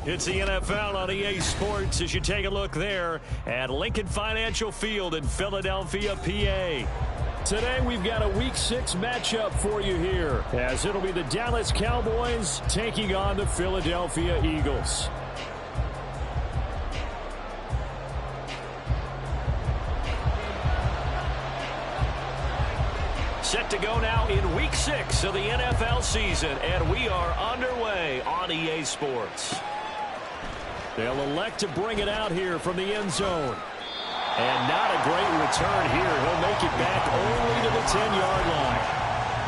It's the NFL on EA Sports as you take a look there at Lincoln Financial Field in Philadelphia, PA. Today we've got a Week 6 matchup for you here, as it'll be the Dallas Cowboys taking on the Philadelphia Eagles. Set to go now in Week 6 of the NFL season, and we are underway on EA Sports. They'll elect to bring it out here from the end zone. And not a great return here. He'll make it back only to the 10-yard line.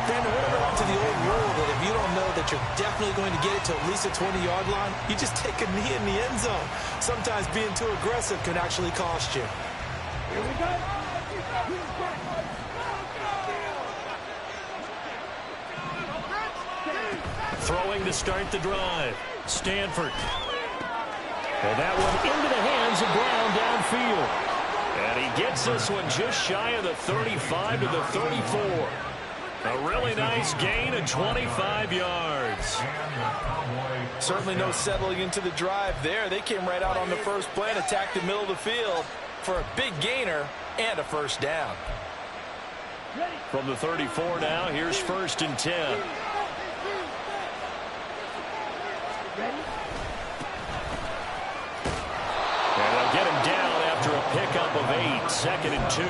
Brandon, what about to the old rule that if you don't know that you're definitely going to get it to at least a 20-yard line, you just take a knee in the end zone. Sometimes being too aggressive can actually cost you. Here we go. Throwing to start the drive. Stanford. And that one into the hands of Brown downfield. And he gets this one just shy of the 35 to the 34. A really nice gain of 25 yards. Certainly no settling into the drive there. They came right out on the first play and attacked the middle of the field for a big gainer and a first down. From the 34 now, here's 1st and 10. And they'll get him down after a pickup of 8, 2nd and 2.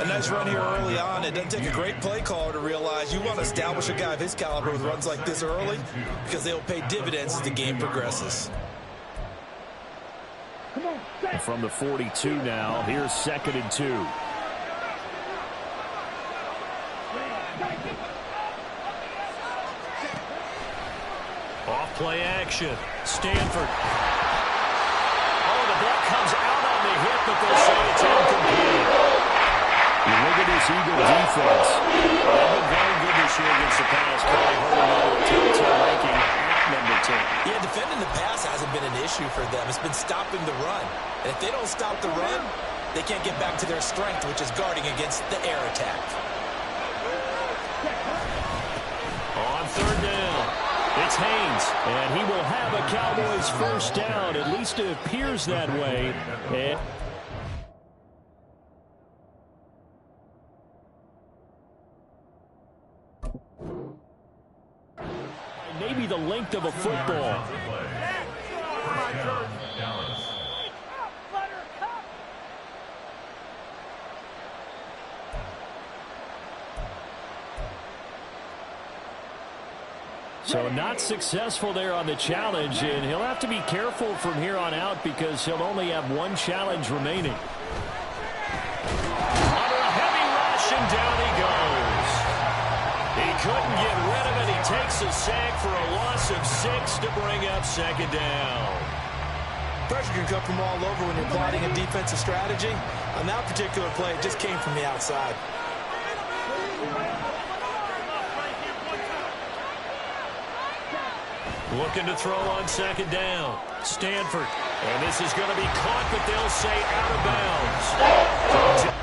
A nice run here early on. It doesn't take a great play caller to realize you want to establish a guy of his caliber with runs like this early because they'll pay dividends as the game progresses. From the 42 now, here's 2nd and 2. Off play action. Stanford. Oh, the ball comes out on the hit, but they'll say it's incomplete. You look at this Eagle defense. They've been very good this year against the pass, currently holding on to a top 10 ranking at number 10. Yeah, defending the pass hasn't been an issue for them. It's been stopping the run. And if they don't stop the run, they can't get back to their strength, which is guarding against the air attack. On 3rd down, it's Haynes, and he will have a Cowboys first down. At least it appears that way. And maybe the length of a football. So not successful there on the challenge, and he'll have to be careful from here on out because he'll only have one challenge remaining. Under a heavy rush, and down he goes. He couldn't get rid of it. He takes a sack for a loss of 6 to bring up 2nd down. Pressure can come from all over when you're plotting a defensive strategy. On that particular play, it just came from the outside. Looking to throw on 2nd down. Stanford. And this is going to be caught, but they'll say out of bounds.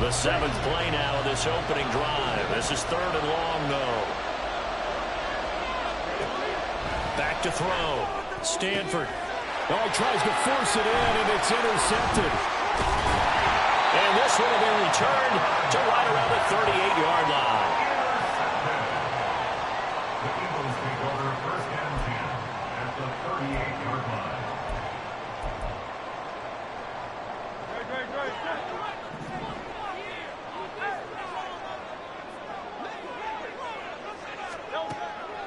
The 7th play now of this opening drive. This is 3rd and long, though. Back to throw. Stanford. Oh, he tries to force it in, and it's intercepted. And this will be returned to right around the 38-yard line. The Eagles take over 1st and 10 at the 38-yard line.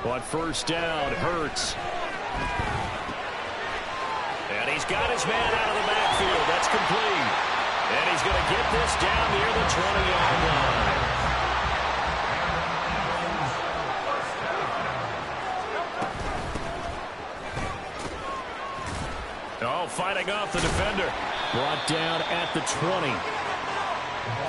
On 1st down, Hurts. And he's got his man out of the backfield. That's complete. And he's going to get this down near the 20-yard line. Oh, fighting off the defender. Brought down at the 20.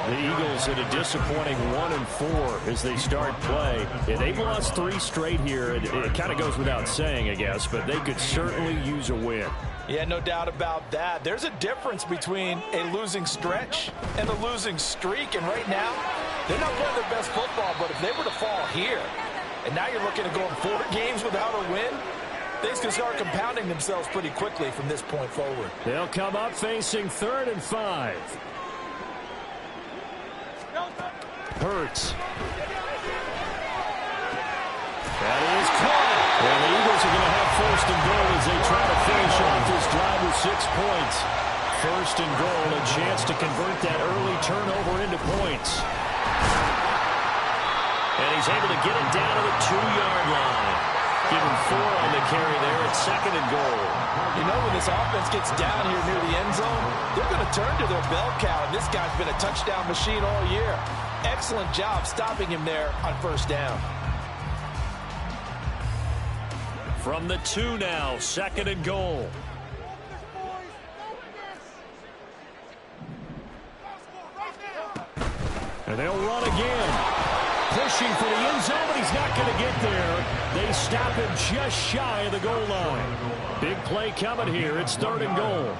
The Eagles at a disappointing 1-4 as they start play. Yeah, they've lost 3 straight here. It kind of goes without saying, I guess, but they could certainly use a win. Yeah, no doubt about that. There's a difference between a losing stretch and a losing streak. And right now, they're not playing their best football, but if they were to fall here, and now you're looking at going 4 games without a win, things can start compounding themselves pretty quickly from this point forward. They'll come up facing 3rd and 5. Hurts. That is caught. And the Eagles are going to have 1st and goal as they try to finish off this drive with 6 points. 1st and goal, a chance to convert that early turnover into points. And he's able to get it down to the 2-yard line. Give him 4 on the carry there at 2nd and goal. You know, when this offense gets down here near the end zone, they're going to turn to their bell cow, and this guy's been a touchdown machine all year. Excellent job stopping him there on 1st down. From the 2 now, 2nd and goal. And they'll run again. Pushing for the end zone, but he's not going to get there. They stop him just shy of the goal line. Big play coming here. It's 3rd and goal.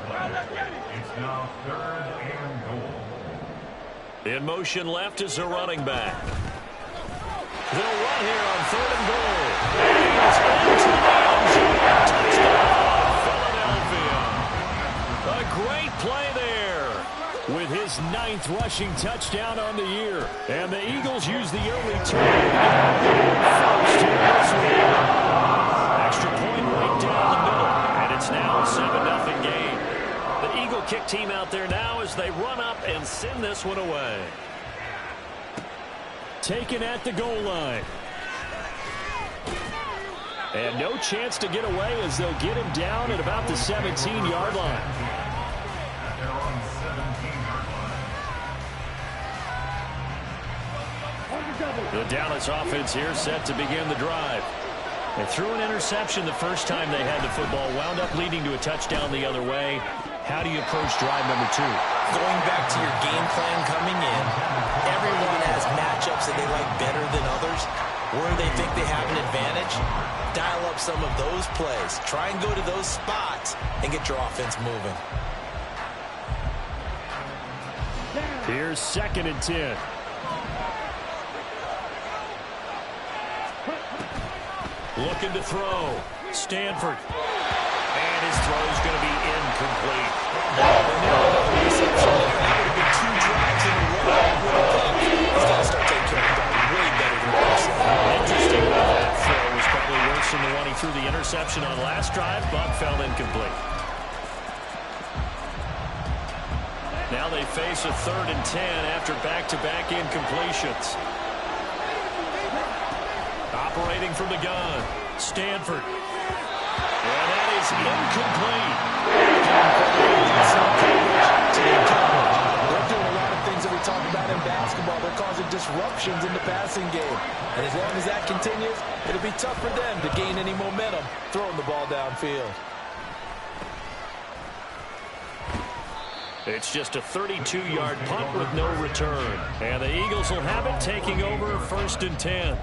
It's now 3rd and goal. In motion left is the running back. They'll run here on 3rd and goal. He's into the end zone. Touchdown, Philadelphia. A great play there with his 9th rushing touchdown on the year. And the Eagles use the early turn. First here this week. Extra point right down the middle. And it's now a 7-0 game. The Eagle kick team out there now as they run up and send this one away. Taken at the goal line. And no chance to get away as they'll get him down at about the 17-yard line. They're on 17-yard line. The Dallas offense here set to begin the drive. They threw an interception the first time they had the football, wound up leading to a touchdown the other way. How do you approach drive number 2? Going back to your game plan coming in, everyone has matchups that they like better than others. Where they think they have an advantage, dial up some of those plays. Try and go to those spots and get your offense moving. Here's 2nd and 10. Looking to throw. Stanford. And his throw is going to be incomplete. He's got to start taking care of that way better than that. Interesting. That throw was probably worse than the one he threw the interception on last drive, but fell incomplete. Now they face a 3rd and 10 after back-to-back incompletions. Operating from the gun, Stanford. And that is incomplete. They're doing a lot of things that we talk about in basketball. They're causing disruptions in the passing game. And as long as that continues, it'll be tough for them to gain any momentum throwing the ball downfield. It's just a 32-yard punt with no return. And the Eagles will have it, taking over 1st and 10.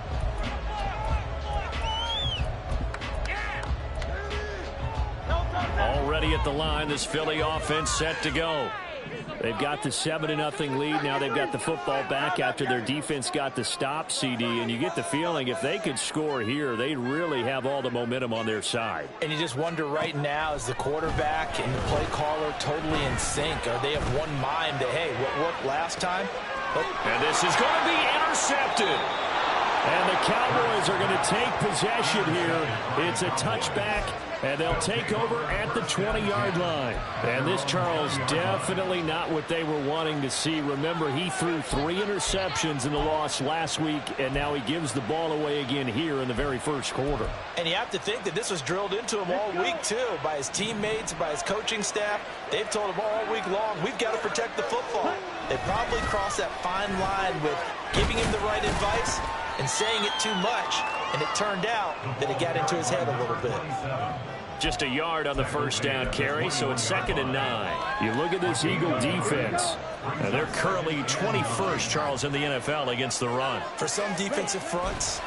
Already at the line, this Philly offense set to go. They've got the 7-0 lead. Now they've got the football back after their defense got the stop, CD. And you get the feeling if they could score here, they really have all the momentum on their side. And you just wonder right now, is the quarterback and the play caller totally in sync? Are they of one mind that, hey, what worked last time? And this is going to be intercepted. And the Cowboys are going to take possession here. It's a touchback, and they'll take over at the 20-yard line. And this, Charles, definitely not what they were wanting to see. Remember, he threw 3 interceptions in the loss last week, and now he gives the ball away again here in the very first quarter. And you have to think that this was drilled into him all week, too, by his teammates, by his coaching staff. They've told him all week long, we've got to protect the football. They probably crossed that fine line with giving him the right advice and saying it too much, and it turned out that it got into his head a little bit. Just a yard on the first down carry, so it's 2nd and 9. You look at this Eagle defense. They're currently 21st, Charles, in the NFL against the run. For some defensive fronts,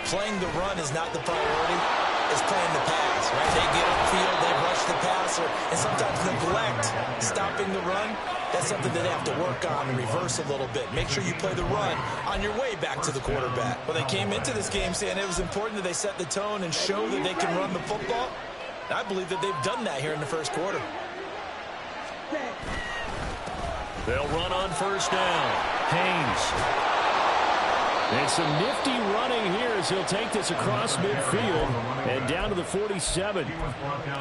playing the run is not the priority. It's playing the pass, right? They get upfield, they rush the passer, and sometimes neglect stopping the run. That's something that they have to work on and reverse a little bit. Make sure you play the run on your way back to the quarterback. Well, they came into this game saying it was important that they set the tone and show that they can run the football. And I believe that they've done that here in the first quarter. They'll run on first down. Haynes. And some nifty running here as he'll take this across midfield and down to the 47.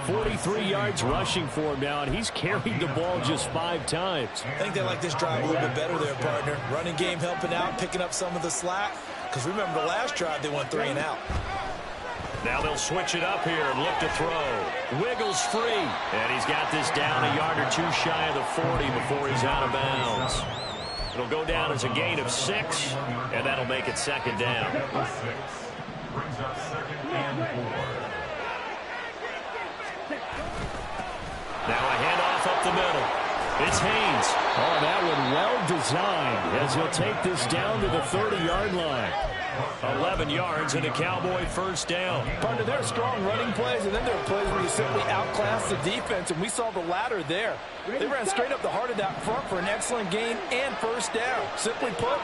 43 yards rushing for him now, and he's carried the ball just 5 times. I think they like this drive a little bit better there, partner. Running game helping out, picking up some of the slack. Because remember the last drive, they went 3 and out. Now they'll switch it up here and look to throw. Wiggles free. And he's got this down a yard or 2 shy of the 40 before he's out of bounds. It'll go down as a gain of 6, and that'll make it 2nd down. Brings up 2nd and 4. Now a handoff up the middle. It's Haynes. Oh, that one well designed as he'll take this down to the 30-yard line. 11 yards and a Cowboy first down. Partner, there are strong running plays, and then there are plays where you simply outclass the defense, and we saw the latter there. They ran straight up the heart of that front for an excellent gain and first down. Simply put,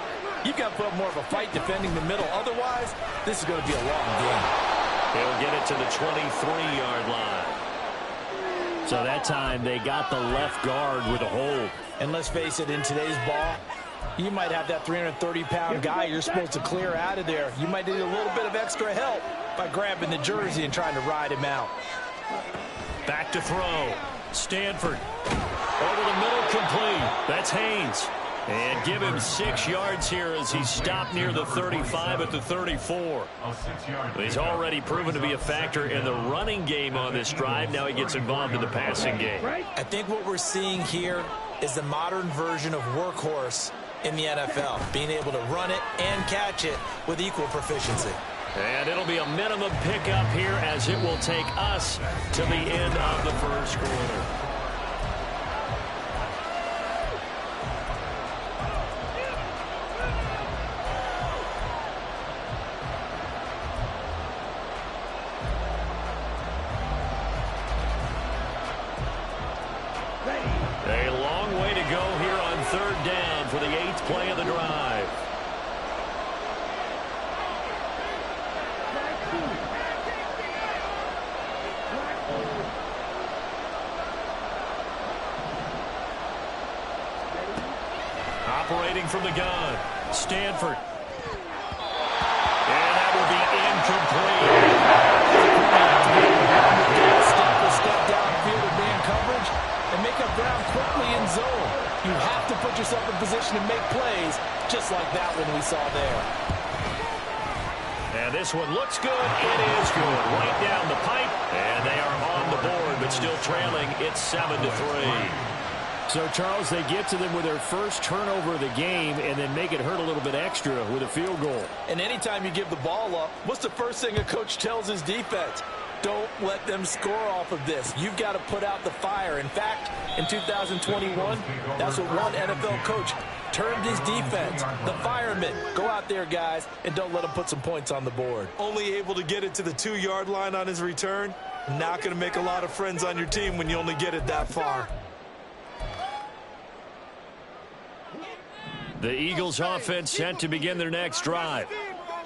you've got to put up more of a fight defending the middle. Otherwise, this is going to be a long game. They'll get it to the 23-yard line. So that time they got the left guard with a hold. And let's face it, in today's ball, you might have that 330-pound guy you're supposed to clear out of there. You might need a little bit of extra help by grabbing the jersey and trying to ride him out. Back to throw. Stanford. Over the middle, complete. That's Haynes. And give him 6 yards here as he's stopped near the 35 at the 34. He's already proven to be a factor in the running game on this drive. Now he gets involved in the passing game. I think what we're seeing here is the modern version of workhorse in the NFL, being able to run it and catch it with equal proficiency. And it'll be a minimum pickup here as it will take us to the end of the first quarter. A long way to go here on 3rd down for the 8th play of the drive. Operating from the gun, Stanford. And that will be incomplete. Step downfield with man coverage and make up ground quickly in zone. You have to put yourself in position to make plays, just like that one we saw there. And this one looks good. It is good. Right down the pipe. And they are on the board, but still trailing. It's 7-3. So, Charles, they get to them with their first turnover of the game and then make it hurt a little bit extra with a field goal. And anytime you give the ball up, what's the first thing a coach tells his defense? Don't let them score off of this. You've got to put out the fire. In fact, in 2021, that's what one NFL coach termed his defense, the firemen. Go out there, guys, and don't let them put some points on the board. Only able to get it to the 2-yard line on his return. Not going to make a lot of friends on your team when you only get it that far. The Eagles offense set to begin their next drive.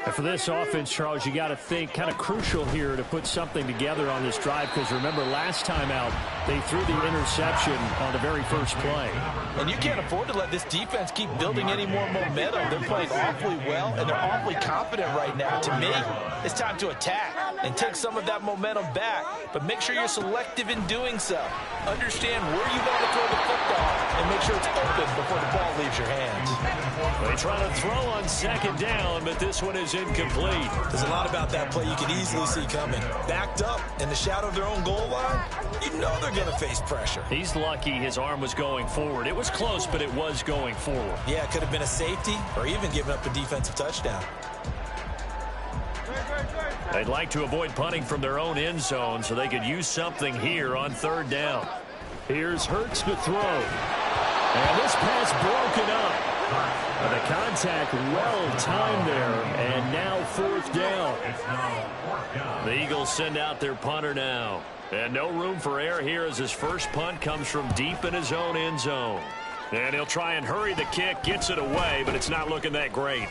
And for this offense, Charles, you got to think kind of crucial here to put something together on this drive, because remember last time out they threw the interception on the very first play. And you can't afford to let this defense keep building any more momentum. They're playing awfully well and they're awfully confident right now. To me, it's time to attack and take some of that momentum back, but make sure you're selective in doing so. Understand where you want to throw the football and make sure it's open before the ball leaves your hands. They try to throw on 2nd down, but this one is incomplete. There's a lot about that play you can easily see coming. Backed up in the shadow of their own goal line, you know they're going to face pressure. He's lucky his arm was going forward. It was close, but it was going forward. Yeah, it could have been a safety or even giving up a defensive touchdown. They'd like to avoid punting from their own end zone so they could use something here on 3rd down. Here's Hurts to throw. And this pass broken up. The contact well timed there. And now 4th down. The Eagles send out their punter now. And no room for error here as his first punt comes from deep in his own end zone. And he'll try and hurry the kick, gets it away, but it's not looking that great.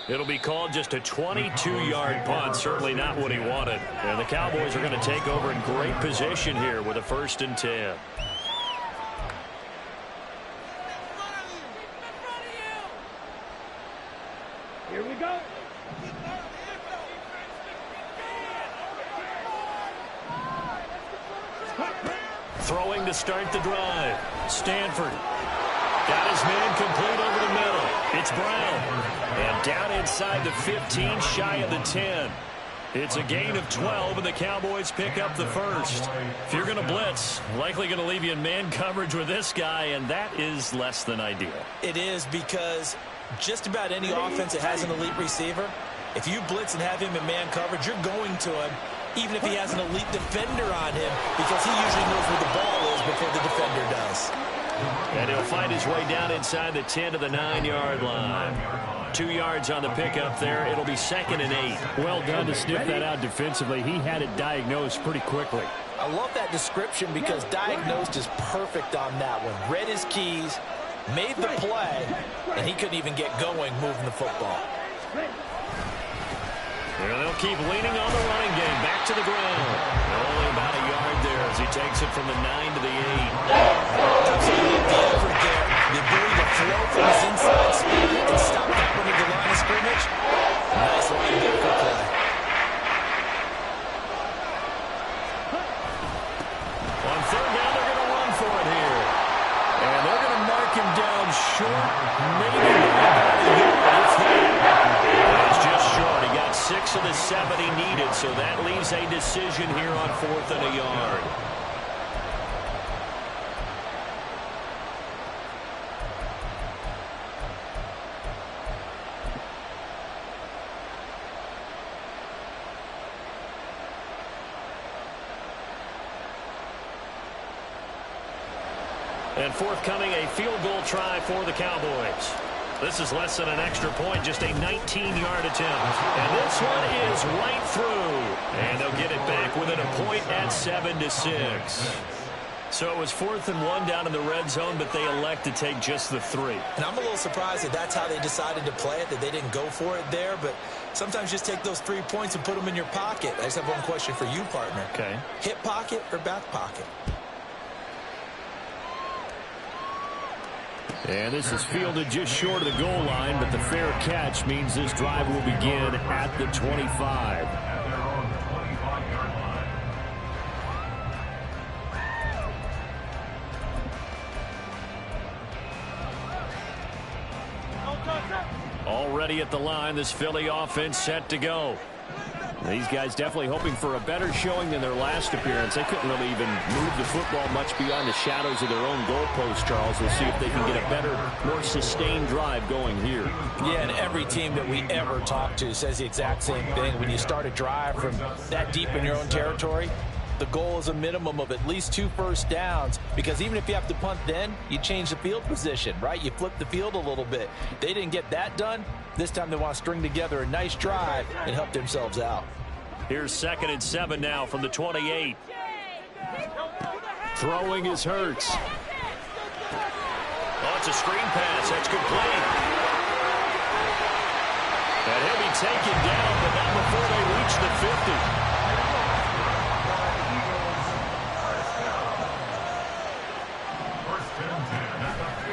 It'll be called just a 22-yard punt, certainly not what he wanted. And the Cowboys are going to take over in great position here with a 1st and 10. Here we go. Throwing to start the drive. Stanford got his man complete over the middle. It's Brown. And down inside the 15, shy of the 10. It's a gain of 12, and the Cowboys pick up the 1st. If you're going to blitz, likely going to leave you in man coverage with this guy, and that is less than ideal. It is, because just about any offense that has an elite receiver, if you blitz and have him in man coverage, you're going to him, even if he has an elite defender on him, because he usually knows where the ball is before the defender does. And he'll find his way down inside the 10 to the 9-yard line. 2 yards on the pickup there. It'll be 2nd and 8. Well done to sniff that out defensively. He had it diagnosed pretty quickly. I love that description because diagnosed is perfect on that one. Read his keys, made the play, and he couldn't even get going moving the football. Well, they'll keep leaning on the running game. Back to the ground. Only about a yard there as he takes it from the 9 to the 8. Absolutely the effort there. The ability to flow from his inside speed and stop that one at the line of scrimmage. Nice line there for play. On 3rd down, they're going to run for it here. And they're going to mark him down short. Maybe about a yard if that. It's just short. He got 6 of the 7 he needed, so that leaves a decision here on 4th and a yard. And forthcoming, a field goal try for the Cowboys. This is less than an extra point, just a 19-yard attempt. And this one is right through. And they'll get it back within a point at 7-6. So it was 4th and 1 down in the red zone, but they elect to take just the 3. And I'm a little surprised that that's how they decided to play it, that they didn't go for it there. But sometimes just take those 3 points and put them in your pocket. I just have one question for you, partner. Okay. Hip pocket or back pocket? And this is fielded just short of the goal line, but the fair catch means this drive will begin at the 25. Already at the line, this Philly offense set to go. These guys definitely hoping for a better showing than their last appearance. They couldn't really even move the football much beyond the shadows of their own goalpost, Charles. We'll see if they can get a better, more sustained drive going here. Yeah, and every team that we ever talk to says the exact same thing. When you start a drive from that deep in your own territory, the goal is a minimum of at least 2 first downs, because even if you have to punt then, you change the field position, right? You flip the field a little bit. They didn't get that done. This time they want to string together a nice drive and help themselves out. Here's 2nd and 7 now from the 28. Throwing is Hurts. Oh, it's a screen pass. That's complete. And he'll be taken down, but not before they reach the 50.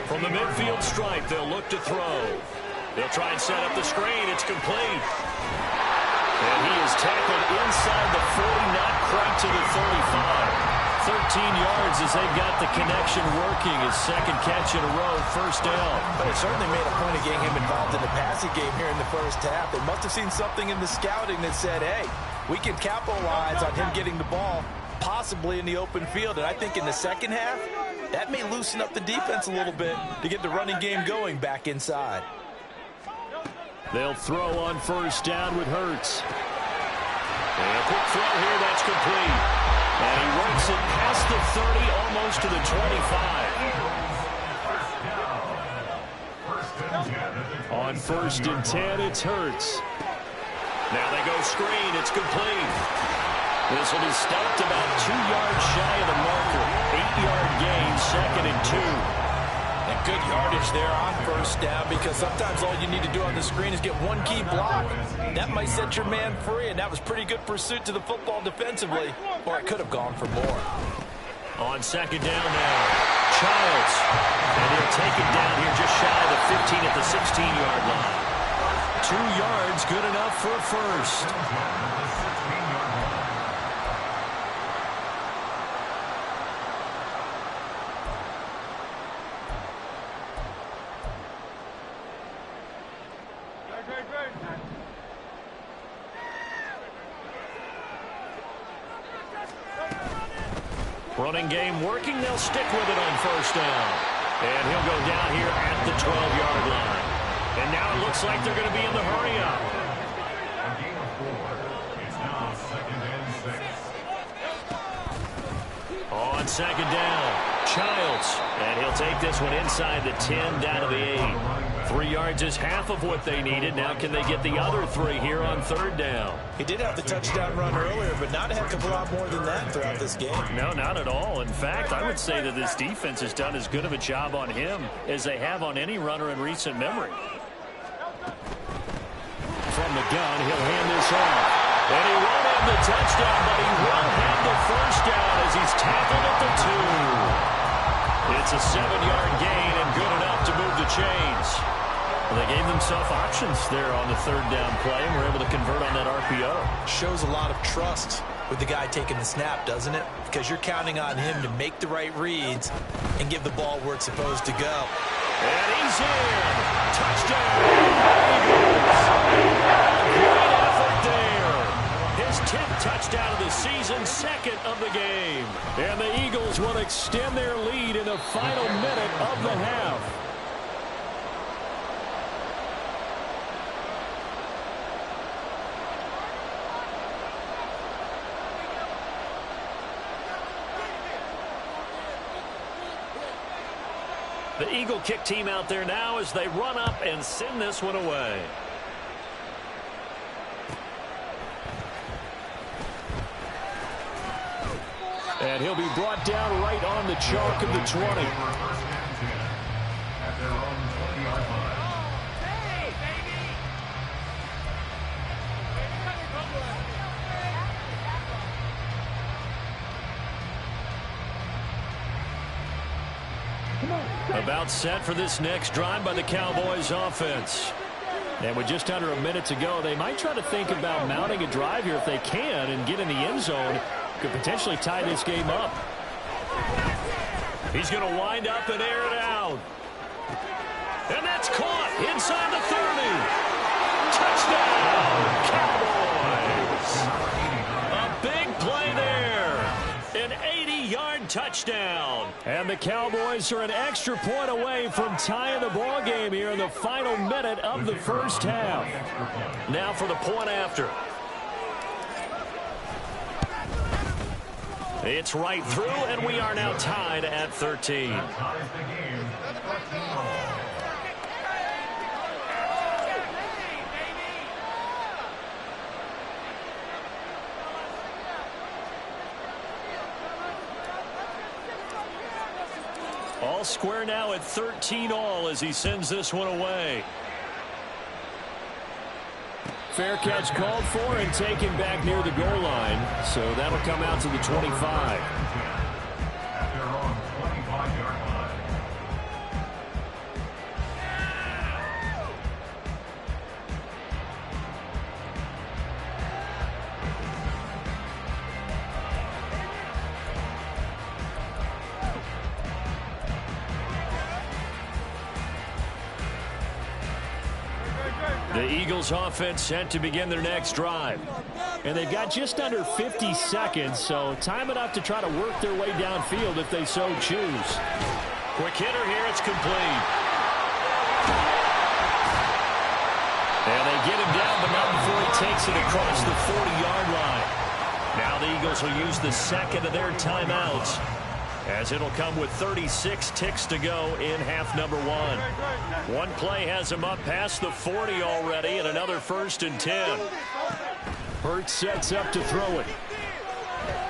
From the midfield stripe, they'll look to throw. They'll try and set up the screen. It's complete. And he is tackled inside the 40, not quite to the 35. 13 yards as they've got the connection working. His 2nd catch in a row, 1st down. But it certainly made a point of getting him involved in the passing game here in the first half. They must have seen something in the scouting that said, hey, we can capitalize on him getting the ball, possibly in the open field. And I think in the second half, that may loosen up the defense a little bit to get the running game going back inside. They'll throw on 1st down with Hurts. And a quick throw here, that's complete. And he works it past the 30, almost to the 25. On 1st and 10, it's Hurts. Now they go screen. It's complete. This will be stopped about 2 yards shy of the marker. 8-yard gain, 2nd and 2. And good yardage there on 1st down, because sometimes all you need to do on the screen is get one key block. That might set your man free, and that was pretty good pursuit to the football defensively. Or it could have gone for more. On 2nd down now, Childs. And he'll take it down here just shy of the 15 at the 16-yard line. 2 yards, good enough for a first. Running game working. They'll stick with it on 1st down. And he'll go down here at the 12-yard line. And now it looks like they're going to be in the hurry-up. A gain of 4. It's now 2nd and 6. On 2nd down, Childs. And he'll take this one inside the 10, down to the 8. 3 yards is half of what they needed. Now can they get the other 3 here on 3rd down? He did have the touchdown run earlier, but not a heck of a lot more than that throughout this game. No, not at all. In fact, I would say that this defense has done as good of a job on him as they have on any runner in recent memory. From the gun, he'll hand this off. And he won't have the touchdown, but he will have the 1st down as he's tackled at the 2. It's a 7-yard gain and good enough to move the chains. Well, they gave themselves options there on the 3rd down play and were able to convert on that RPO. Shows a lot of trust with the guy taking the snap, doesn't it? Because you're counting on him to make the right reads and give the ball where it's supposed to go. And he's in. Touchdown. Great effort there. His 10th touchdown of the season, 2nd of the game. And the Eagles will extend their lead in the final minute of the half. The Eagle kick team out there now as they run up and send this one away. And he'll be brought down right on the chalk of the 20. At their own 20-yard line. About set for this next drive by the Cowboys offense. And with just under a minute to go, they might try to think about mounting a drive here if they can and get in the end zone. Could potentially tie this game up. He's going to wind up and air it out. And that's caught inside the 30. Touchdown, Cowboys. A big play there. An 80-yard touchdown. And the Cowboys are an extra point away from tying the ball game here in the final minute of the 1st half. Now for the point after. It's right through, and we are now tied at 13. All square now at 13 all as he sends this one away. Fair catch called for and taken back near the goal line. So that'll come out to the 25. At their own 25-yard line. The Eagles offense set to begin their next drive. And they've got just under 50 seconds, so time enough to try to work their way downfield if they so choose. Quick hitter here, it's complete. And they get him down but not before he takes it across the 40-yard line. Now the Eagles will use the second of their timeouts, as it'll come with 36 ticks to go in half number one. One play has him up past the 40 already, and another 1st and 10. Hurts sets up to throw it.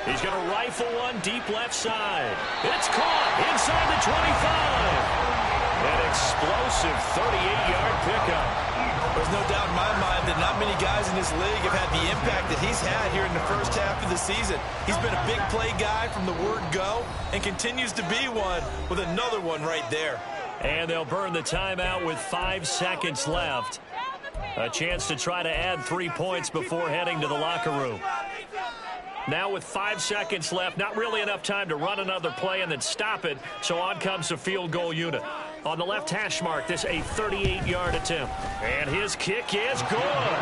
He's going to rifle one deep left side. It's caught inside the 25. An explosive 38-yard pickup. There's no doubt in my mind that not many guys in this league have had the impact that he's had here in the first half of the season. He's been a big play guy from the word go and continues to be one with another one right there. And they'll burn the timeout with 5 seconds left. A chance to try to add 3 points before heading to the locker room. Now with 5 seconds left, not really enough time to run another play and then stop it, so on comes the field goal unit. On the left hash mark, this a 38-yard attempt. And his kick is good.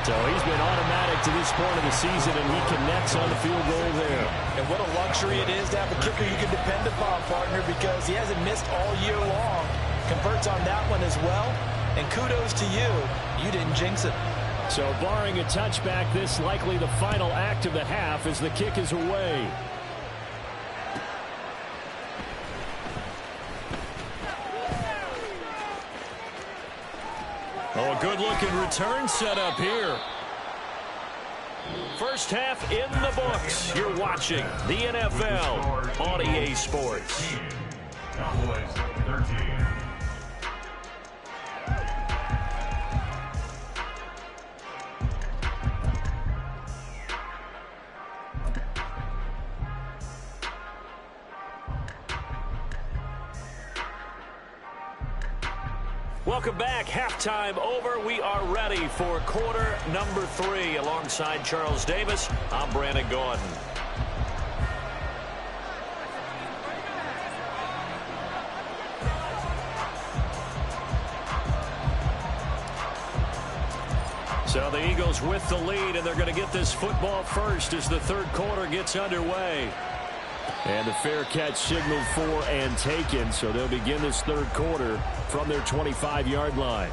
So he's been automatic to this point of the season, and he connects on the field goal there. And what a luxury it is to have a kicker you can depend upon, partner, because he hasn't missed all year long. Converts on that one as well. And kudos to you. You didn't jinx it. So barring a touchback, this likely the final act of the half as the kick is away. Oh, a good-looking return set up here. First half in the books. You're watching the NFL on EA Sports. Cowboys 13. Welcome back. Halftime over. We are ready for quarter number 3. Alongside Charles Davis, I'm Brandon Gordon. So the Eagles with the lead, and they're going to get this football first as the third quarter gets underway. And the fair catch signaled for and taken, so they'll begin this third quarter from their 25-yard line.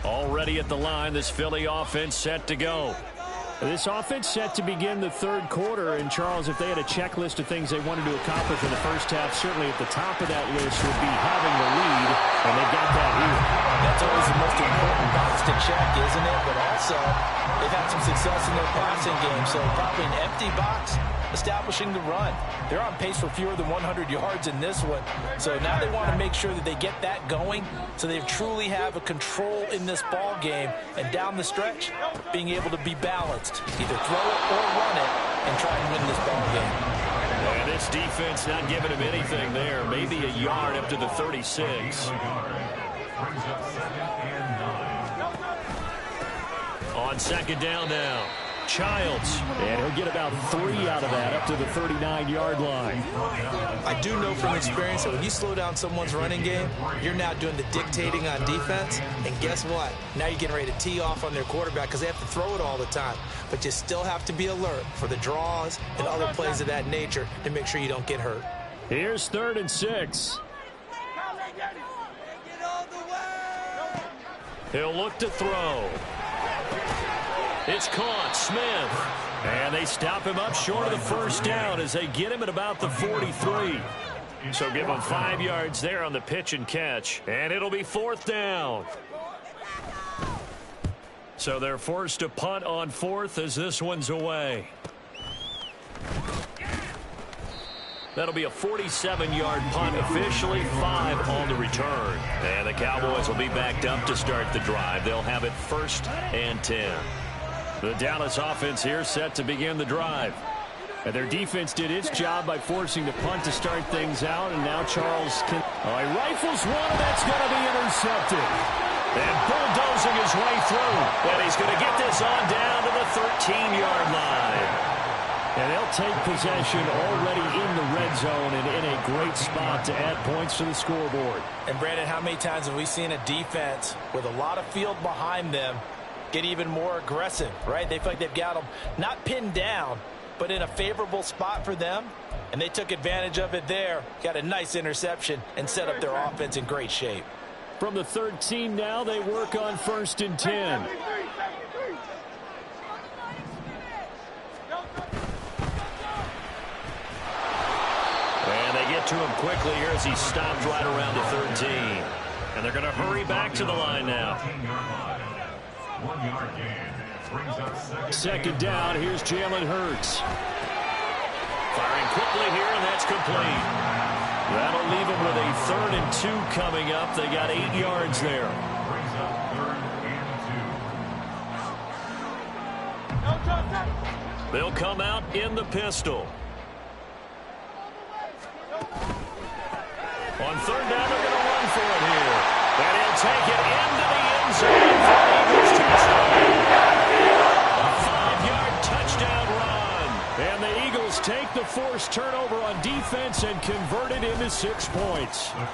Already at the line, this Philly offense set to go. This offense set to begin the third quarter, and Charles, if they had a checklist of things they wanted to accomplish in the first half, certainly at the top of that list would be having the lead, and they got that here. That's always the most important box to check, isn't it? But also, they've had some success in their passing game, so probably an empty box, establishing the run. They're on pace for fewer than 100 yards in this one, so now they want to make sure that they get that going so they truly have a control in this ball game, and down the stretch, being able to be balanced. Either throw it or run it and try and win this ball game. And this defense not giving him anything there. Maybe a yard up to the 36. On second down now, Childs. And he'll get about 3 out of that up to the 39-yard line. I do know from experience that when you slow down someone's running game, you're now doing the dictating on defense. And guess what? Now you're getting ready to tee off on their quarterback because they have to throw it all the time. But you still have to be alert for the draws and other plays of that nature to make sure you don't get hurt. Here's 3rd and 6. He'll look to throw. It's caught, Smith. And they stop him up short of the first down as they get him at about the 43. So give him 5 yards there on the pitch and catch. And it'll be 4th down. So they're forced to punt on 4th as this one's away. That'll be a 47-yard punt, officially 5 on the return. And the Cowboys will be backed up to start the drive. They'll have it 1st and 10. The Dallas offense here set to begin the drive. And their defense did its job by forcing the punt to start things out, and now Charles can... Oh, he rifles one, and that's going to be intercepted. And bulldozing his way through. And he's going to get this on down to the 13-yard line. And they'll take possession already in the red zone and in a great spot to add points to the scoreboard. And, Brandon, how many times have we seen a defense with a lot of field behind them get even more aggressive, right? They feel like they've got them not pinned down, but in a favorable spot for them, and they took advantage of it there. Got a nice interception and set up their offense in great shape. From the 13 now, they work on 1st and 10. And they get to him quickly here as he stopped right around the 13. And they're going to hurry back to the line now. 1 yard gain. Brings up second down. Here's Jalen Hurts. Firing quickly here, and that's complete. That'll leave them with a 3rd and 2 coming up. They got 8 yards there. Brings up 3rd and 2. They'll come out in the pistol. On 3rd down, they're going to run for it here. And he'll take it into the end zone for the Eagles touchdown. A 5-yard touchdown run. And the Eagles take the forced turnover on defense and convert it into 6 points. The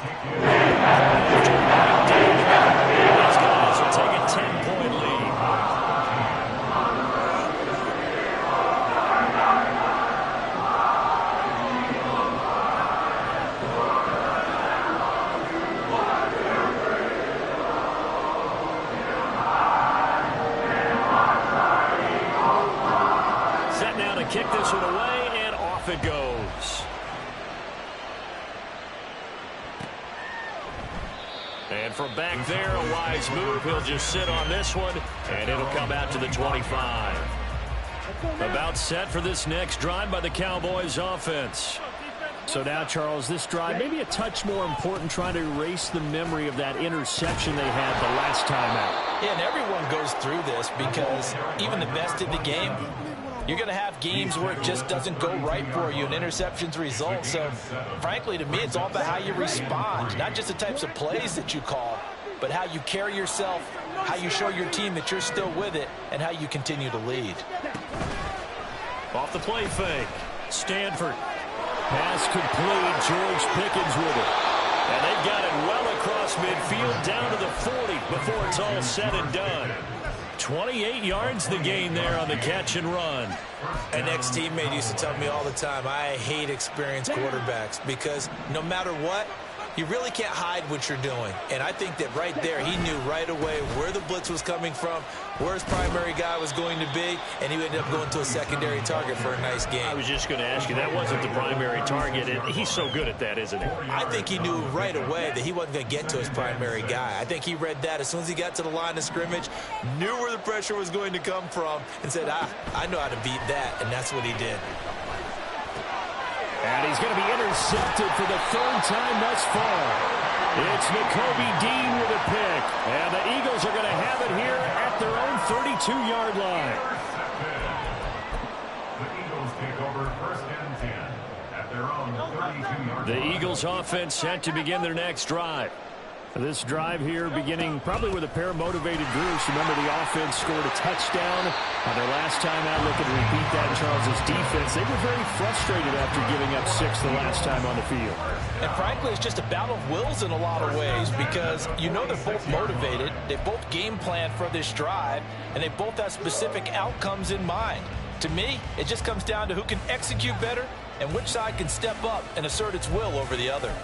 These guys will take a 10-point lead. Set now to kick this one away, and off it goes. And from back there, a wise move. He'll just sit on this one, and it'll come out to the 25. About set for this next drive by the Cowboys offense. So now, Charles, this drive maybe a touch more important, trying to erase the memory of that interception they had the last time out. Yeah, and everyone goes through this because even the best in the game, you're going to have games where it just doesn't go right for you and interceptions result. So, frankly, to me, it's all about how you respond, not just the types of plays that you call, but how you carry yourself, how you show your team that you're still with it, and how you continue to lead. Off the play fake. Stanford. Pass complete. George Pickens with it. And they've got it well across midfield down to the 40 before it's all said and done. 28 yards the gain there on the catch and run. An ex-teammate used to tell me all the time, I hate experienced quarterbacks because no matter what, you really can't hide what you're doing. And I think that right there, he knew right away where the blitz was coming from, where his primary guy was going to be, and he ended up going to a secondary target for a nice game. I was just going to ask you, that wasn't the primary target, and he's so good at that, isn't he? I think he knew right away that he wasn't going to get to his primary guy. I think he read that as soon as he got to the line of scrimmage, knew where the pressure was going to come from, and said, I know how to beat that, and that's what he did. And he's going to be intercepted for the 3rd time thus far. It's Nakobe Dean with a pick. And the Eagles are going to have it here at their own 32-yard line. The Eagles take over 1st and 10 at their own 32-yard line. The Eagles offense set to begin their next drive. This drive here beginning probably with a pair of motivated groups. Remember, the offense scored a touchdown on their last time out. Looking to repeat that in Charles's defense. They were very frustrated after giving up 6 the last time on the field. And frankly, it's just a battle of wills in a lot of ways because you know they're both motivated. They both game plan for this drive, and they both have specific outcomes in mind. To me, it just comes down to who can execute better and which side can step up and assert its will over the other.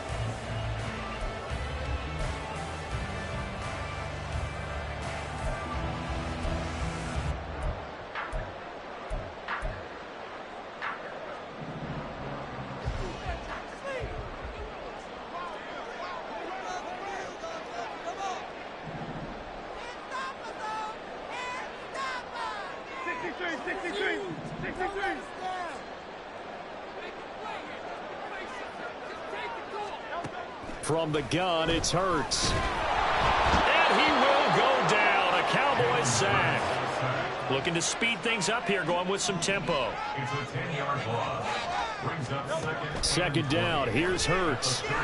From the gun, it's Hurts. And he will go down. A Cowboy Cowboys sack. Looking to speed things up here, going with some tempo. It's a 10-yard loss. Brings up second down. Here's Hurts. Wide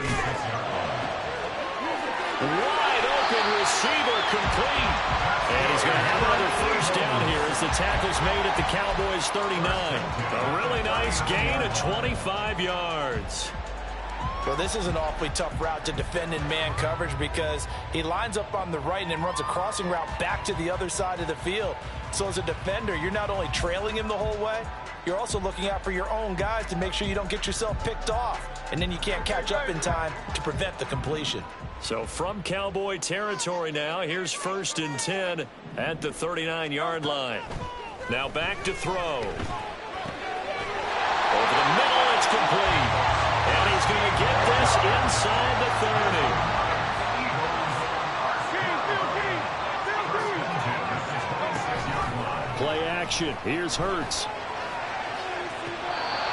open receiver complete. And he's going to have another first down here as the tackle's made at the Cowboys 39. A really nice gain of 25 yards. Well, this is an awfully tough route to defend in man coverage because he lines up on the right and then runs a crossing route back to the other side of the field. So as a defender, you're not only trailing him the whole way, you're also looking out for your own guys to make sure you don't get yourself picked off. And then you can't catch up in time to prevent the completion. So from Cowboy territory now, here's 1st and 10 at the 39-yard line. Now back to throw. Over the middle, it's complete. And he's going to get this inside the 30. Play action. Here's Hurts.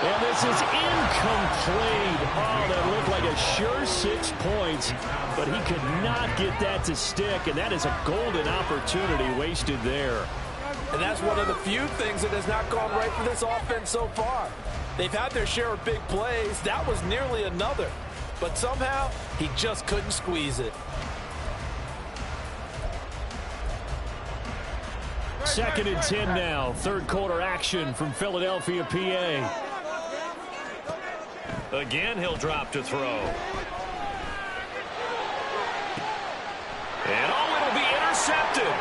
And this is incomplete. Oh, that looked like a sure 6 points, but he could not get that to stick, and that is a golden opportunity wasted there. And that's one of the few things that has not gone right for this offense so far. They've had their share of big plays. That was nearly another. But somehow, he just couldn't squeeze it. 2nd and 10 now. 3rd quarter action from Philadelphia, PA. Again, he'll drop to throw. And it'll be intercepted.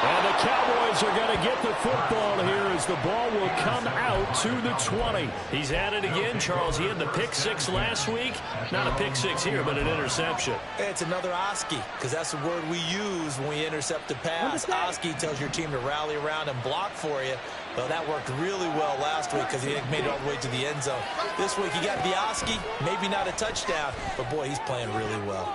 And the Cowboys are going to get the football here as the ball will come out to the 20. He's at it again, Charles. He had the pick 6 last week. Not a pick 6 here, but an interception. It's another Oski, because that's the word we use when we intercept a pass. Oski tells your team to rally around and block for you. Well, that worked really well last week because he made it all the way to the end zone. This week, he got the Oski, maybe not a touchdown, but boy, he's playing really well.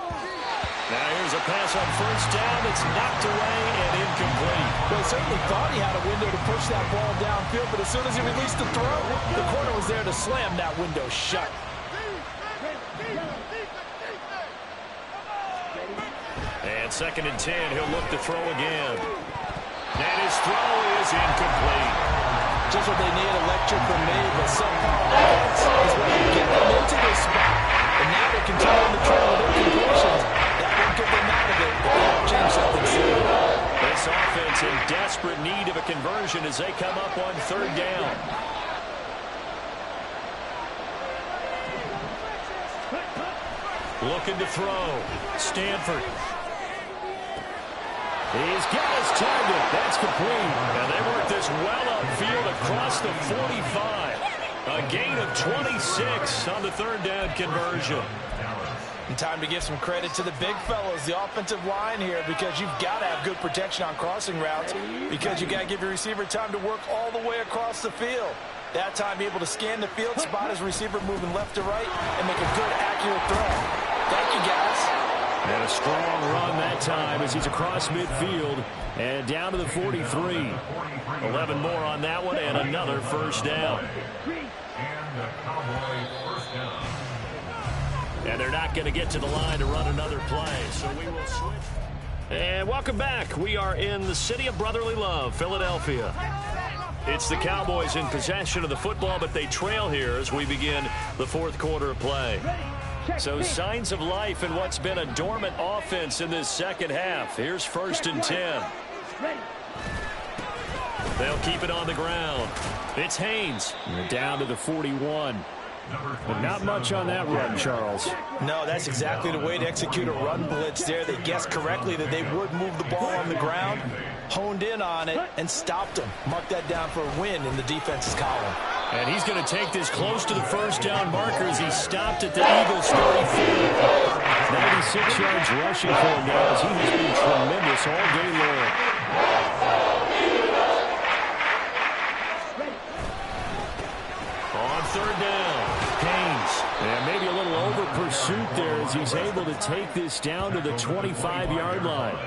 Now here's a pass on 1st down. It's knocked away and incomplete. Well, he certainly thought he had a window to push that ball downfield, but as soon as he released the throw, the corner was there to slam that window shut. And 2nd and 10, he'll look to throw again. And his throw is incomplete. Just what they need, electric grenade, but somehow offense is what you get them into this spot. And now they're continuing to trail with their completions. That won't get them out of it, but they have changed something soon. This offense in desperate need of a conversion as they come up on 3rd down. Looking to throw. Stanford. He's got his target. That's complete. And they work this well upfield across the 45. A gain of 26 on the 3rd down conversion. And time to give some credit to the big fellows, the offensive line here, because you've got to have good protection on crossing routes because you've got to give your receiver time to work all the way across the field. That time, be able to scan the field, spot his receiver moving left to right, and make a good, accurate throw. Thank you, guys. And a strong run that time as he's across midfield and down to the 43. 11 more on that one and another 1st down. And the Cowboys 1st down. And they're not going to get to the line to run another play, so we will switch. And welcome back. We are in the city of brotherly love, Philadelphia. It's the Cowboys in possession of the football, but they trail here as we begin the 4th quarter of play. So signs of life in what's been a dormant offense in this 2nd half. Here's 1st and 10. They'll keep it on the ground. It's Haynes. Down to the 41. But not much on that run, Charles. No, that's exactly the way to execute a run blitz there. They guessed correctly that they would move the ball on the ground, honed in on it, and stopped them. Mark that down for a win in the defense's column. And he's going to take this close to the 1st down marker as he stopped at the Eagles' 34. 96 yards rushing for him now as he has been tremendous all day long. On 3rd down, Haynes. And maybe a little over pursuit there as he's able to take this down to the 25-yard line.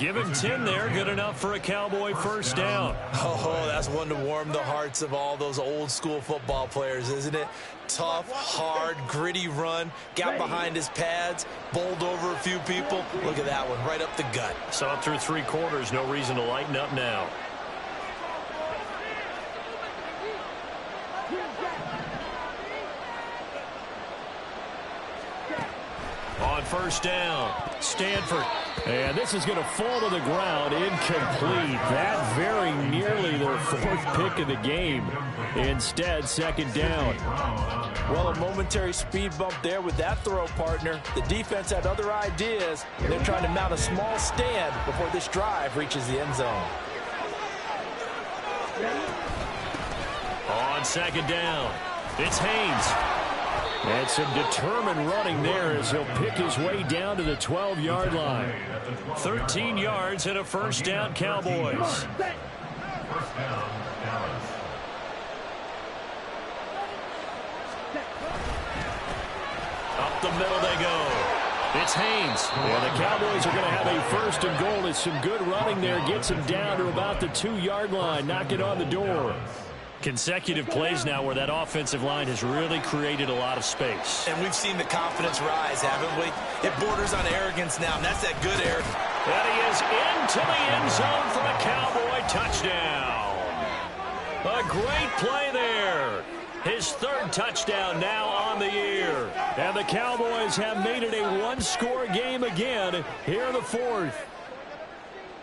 Give him 10 there. Good enough for a Cowboy first down. Oh, that's one to warm the hearts of all those old-school football players, isn't it? Tough, hard, gritty run. Got behind his pads, bowled over a few people. Look at that one, right up the gut. Saw it through 3 quarters. No reason to lighten up now. On first down, Stanford. And this is going to fall to the ground, incomplete. That very nearly their 4th pick of the game. Instead, second down. Well, a momentary speed bump there with that throw, partner. The defense had other ideas. They're trying to mount a small stand before this drive reaches the end zone. On second down, it's Haynes. And some determined running there as he'll pick his way down to the 12-yard line. 13 yards and a first down, Cowboys. First down, Dallas. Up the middle they go. It's Haynes. And the Cowboys are going to have a first and goal as some good running there gets him down to about the 2-yard line. Knock it on the door. Consecutive plays now where that offensive line has really created a lot of space. And we've seen the confidence rise, haven't we? It borders on arrogance now, and that's that good air. And he is into the end zone for a Cowboy touchdown. A great play there. His 3rd touchdown now on the year. And the Cowboys have made it a 1-score game again here in the 4th.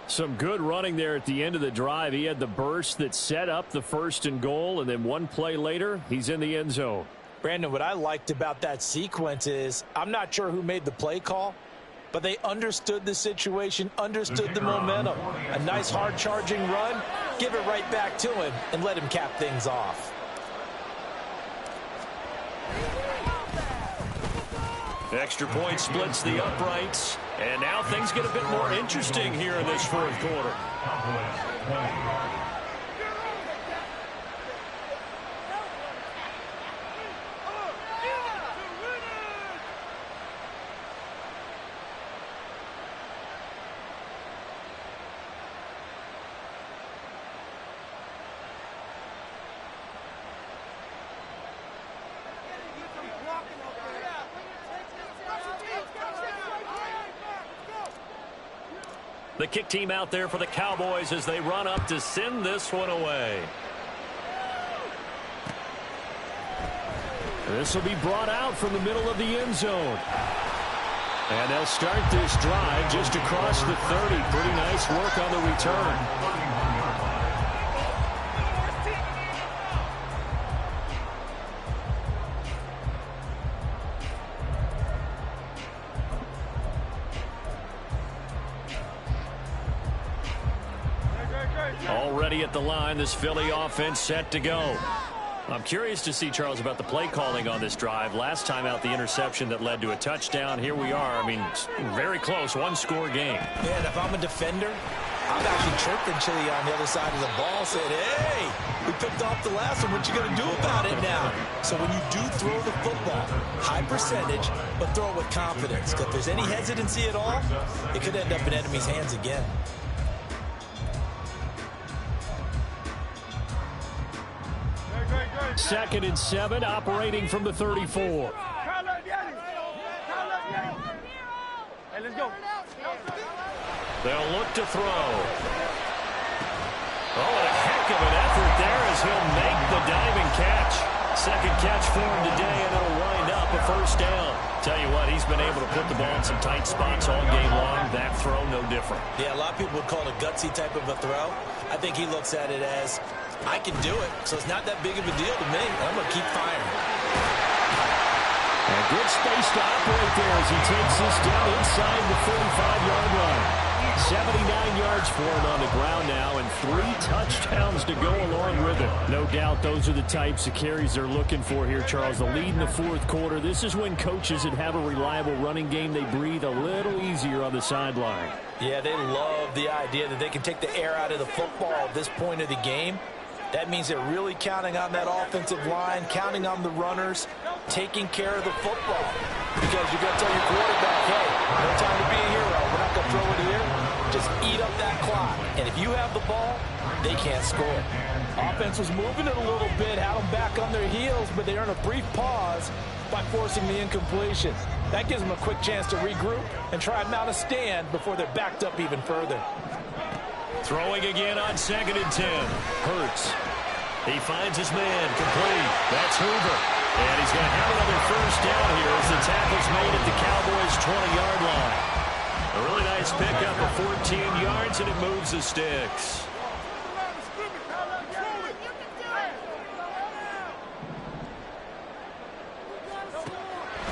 Some good running there at the end of the drive. He had the burst that set up the first and goal, and then one play later, he's in the end zone. Brandon, what I liked about that sequence is I'm not sure who made the play call, but they understood the situation, understood the momentum. A nice hard-charging run, give it right back to him, and let him cap things off. Extra point splits the uprights. And now things get a bit more interesting here in this 4th quarter. The kick team out there for the Cowboys as they run up to send this one away. This will be brought out from the middle of the end zone. And they'll start this drive just across the 30. Pretty nice work on the return. Already at the line, this Philly offense set to go. I'm curious to see, Charles, about the play calling on this drive. Last time out, the interception that led to a touchdown. Here we are. I mean, very close, 1-score game. Yeah, and if I'm a defender, I'm actually chirping Chili on the other side of the ball, saying, hey, we picked off the last one. What you going to do about it now? So when you do throw the football, high percentage, but throw it with confidence. Because if there's any hesitancy at all, it could end up in enemy's hands again. Second and 7, operating from the 34. Hey, let's go. They'll look to throw. Oh, and a heck of an effort there as he'll make the diving catch. Second catch for him today, and it'll wind up a first down. Tell you what, he's been able to put the ball in some tight spots all game long. That throw, no different. Yeah, a lot of people would call it a gutsy type of a throw. I think he looks at it as, I can do it, so it's not that big of a deal to me. I'm going to keep firing. A good space to operate there as he takes this down inside the 45-yard line. 79 yards for him on the ground now, and 3 touchdowns to go along with it. No doubt those are the types of carries they're looking for here, Charles. The lead in the 4th quarter. This is when coaches that have a reliable running game, they breathe a little easier on the sideline. Yeah, they love the idea that they can take the air out of the football at this point of the game. That means they're really counting on that offensive line, counting on the runners, taking care of the football. Because you're going to tell your quarterback, hey, no time to be a hero. We're not going to throw it here. Just eat clock. And if you have the ball, they can't score. Offense was moving it a little bit, had them back on their heels, but they earned a brief pause by forcing the incompletion. That gives them a quick chance to regroup and try and mount a stand before they're backed up even further. Throwing again on 2nd and 10. Hurts. He finds his man, complete. That's Hoover. And he's going to have another first down here as the tackle's made at the Cowboys' 20-yard line. A really nice pickup of 14 yards, and it moves the sticks.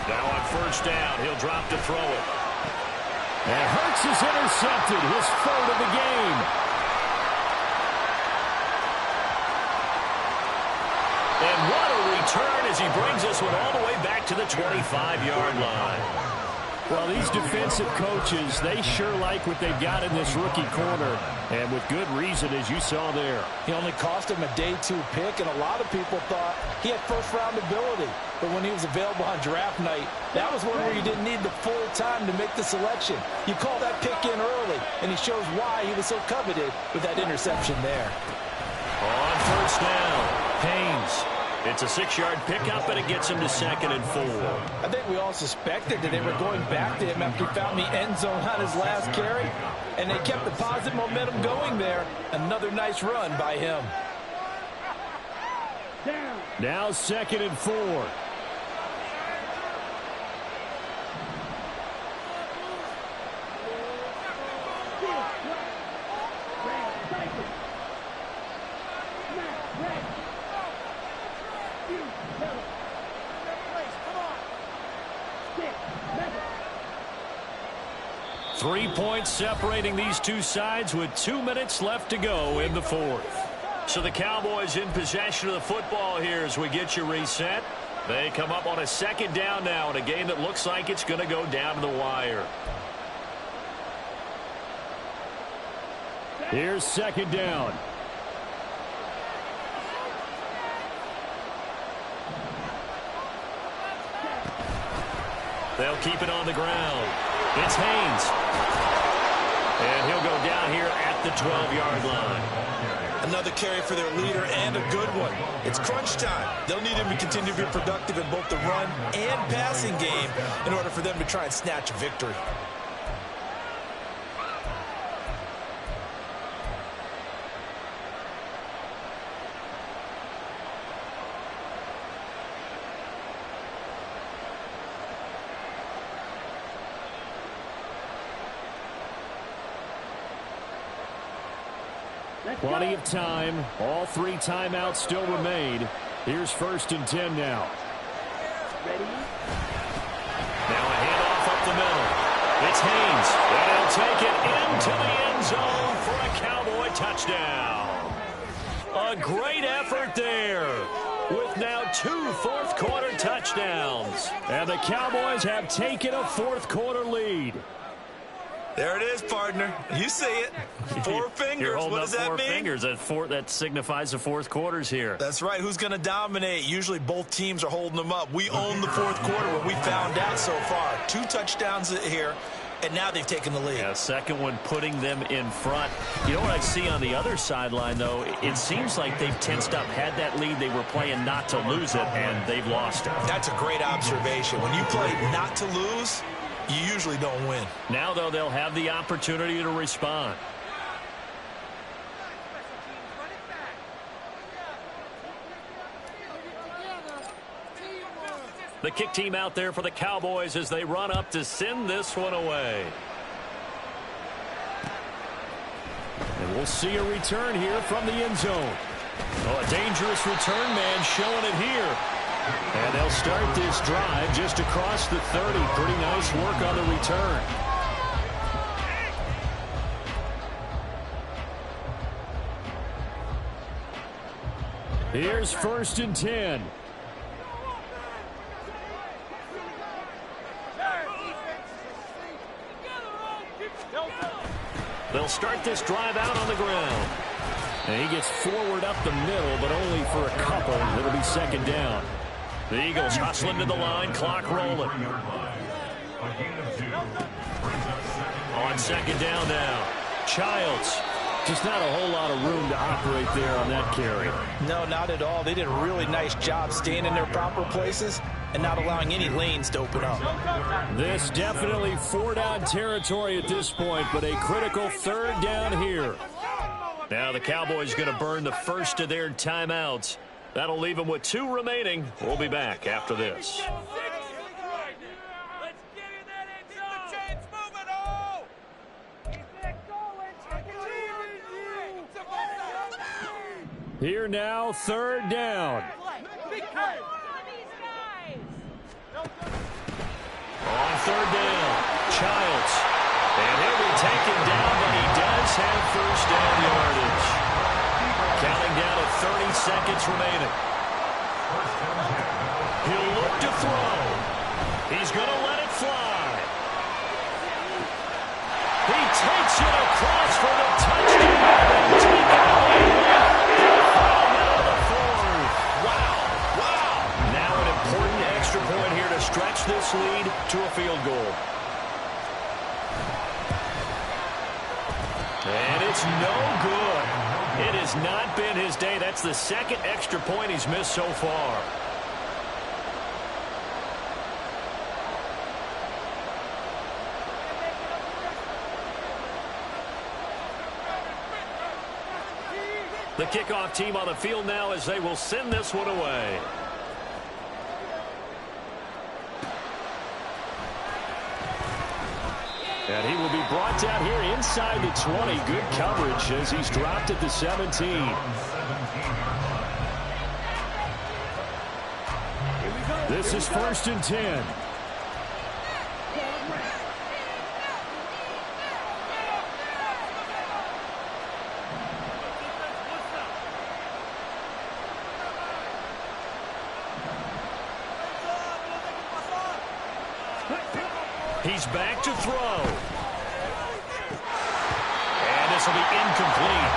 Now on first down, he'll drop to throw it. And Hurts is intercepted, his 3rd of the game. And what a return as he brings this one all the way back to the 25-yard line. Well, these defensive coaches, they sure like what they've got in this rookie corner, and with good reason, as you saw there. He only cost him a day 2 pick, and a lot of people thought he had first-round ability. But when he was available on draft night, that was one where you didn't need the full time to make the selection. You call that pick in early, and he shows why he was so coveted with that interception there. On first down, Haynes. It's a 6-yard pickup, and it gets him to 2nd and 4. I think we all suspected that they were going back to him after he found the end zone on his last carry, and they kept the positive momentum going there. Another nice run by him. Now 2nd and 4. Three points separating these two sides with 2 minutes left to go in the 4th. So the Cowboys in possession of the football here as we get you reset. They come up on a 2nd down now in a game that looks like it's going to go down to the wire. Here's 2nd down. They'll keep it on the ground. It's Haynes. And he'll go down here at the 12-yard line. Another carry for their leader and a good one. It's crunch time. They'll need him to continue to be productive in both the run and passing game in order for them to try and snatch a victory. Plenty of time. All 3 timeouts still remain. Here's 1st and 10 now. Now a handoff up the middle. It's Haynes. And he'll take it into the end zone for a Cowboy touchdown. A great effort there with now 2 fourth-quarter touchdowns. And the Cowboys have taken a fourth-quarter lead. There it is, partner. You see it. 4 fingers. You're holding what does up that 4 mean? fingers. That signifies the 4th quarters here. That's right. Who's going to dominate? Usually both teams are holding them up. We own the 4th quarter, what we found out so far. 2 touchdowns here, and now they've taken the lead. Yeah, second one putting them in front. You know what I see on the other sideline, though? It seems like they've tensed up. Had that lead, they were playing not to lose it, and they've lost it. That's a great observation. When you play not to lose, you usually don't win. Now, though, they'll have the opportunity to respond. The kick team out there for the Cowboys as they run up to send this one away. And we'll see a return here from the end zone. Oh, a dangerous return man showing it here. And they'll start this drive just across the 30. Pretty nice work on the return. Here's 1st and 10. They'll start this drive out on the ground. And he gets forward up the middle, but only for a couple. It'll be 2nd down. The Eagles hustling to the line, clock rolling. On 2nd down now. Childs. Just not a whole lot of room to operate there on that carry. No, not at all. They did a really nice job staying in their proper places and not allowing any lanes to open up. This definitely 4-down territory at this point, but a critical 3rd down here. Now the Cowboys going to burn the first of their timeouts. That'll leave them with 2 remaining. We'll be back after this. Here now, 3rd down. On 3rd down, Childs. And he'll be taken down, but he does have first down yardage. Counting down to 30 seconds remaining. He'll look to throw. He's going to let it fly. He takes it across for the touchdown. And take it away. Extra point here to stretch this lead to a field goal. And it's no good. It has not been his day. That's the 2nd extra point he's missed so far. The kickoff team on the field now as they will send this one away. And he will be brought down here inside the 20. Good coverage as he's dropped at the 17. This is 1st and 10. He's back to throw. And this will be incomplete.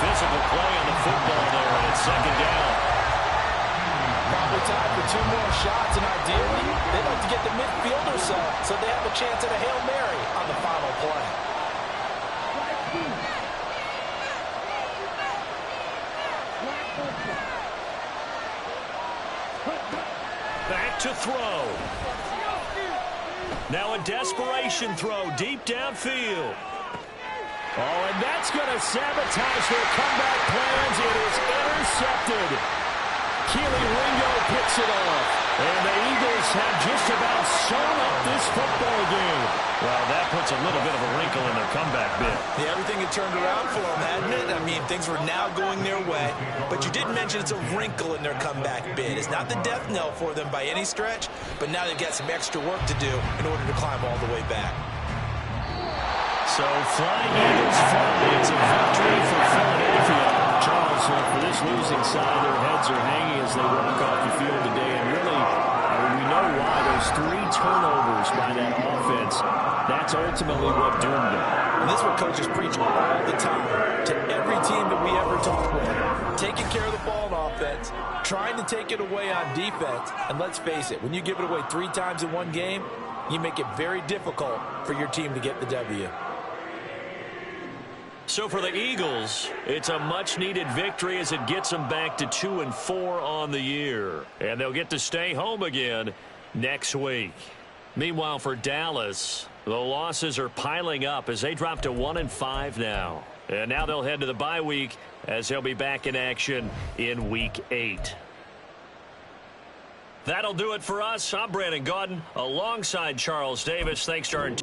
Physical play on the football there, and it's 2nd down. Probably time for 2 more shots, and ideally, they'd like to get the midfield or so they have a chance at a Hail Mary on the final play. Back to throw. Now a desperation throw deep downfield. Oh, and that's going to sabotage their comeback plans. It is intercepted. Keely Ringo picks it off. And the Eagles have just about sewn up this football game. Well, that puts a little bit of a wrinkle in their comeback bid. Yeah, everything had turned around for them, hadn't it? I mean, things were now going their way. But you did mention it's a wrinkle in their comeback bid. It's not the death knell for them by any stretch, but now they've got some extra work to do in order to climb all the way back. So, Flying Eagles fly. It's a victory for Philadelphia. Charles, for this losing side, their heads are hanging as they walk off the field today. And really, we know why. Those 3 turnovers by that offense, that's ultimately what doomed them. And this is what coaches preach all the time to every team that we ever talk with. Taking care of the ball on offense, trying to take it away on defense. And let's face it, when you give it away 3 times in one game, you make it very difficult for your team to get the W. So for the Eagles, it's a much-needed victory as it gets them back to 2-4 on the year. And they'll get to stay home again next week. Meanwhile, for Dallas, the losses are piling up as they drop to 1-5 now. And now they'll head to the bye week as they'll be back in action in Week 8. That'll do it for us. I'm Brandon Gaudin alongside Charles Davis. Thanks to our entire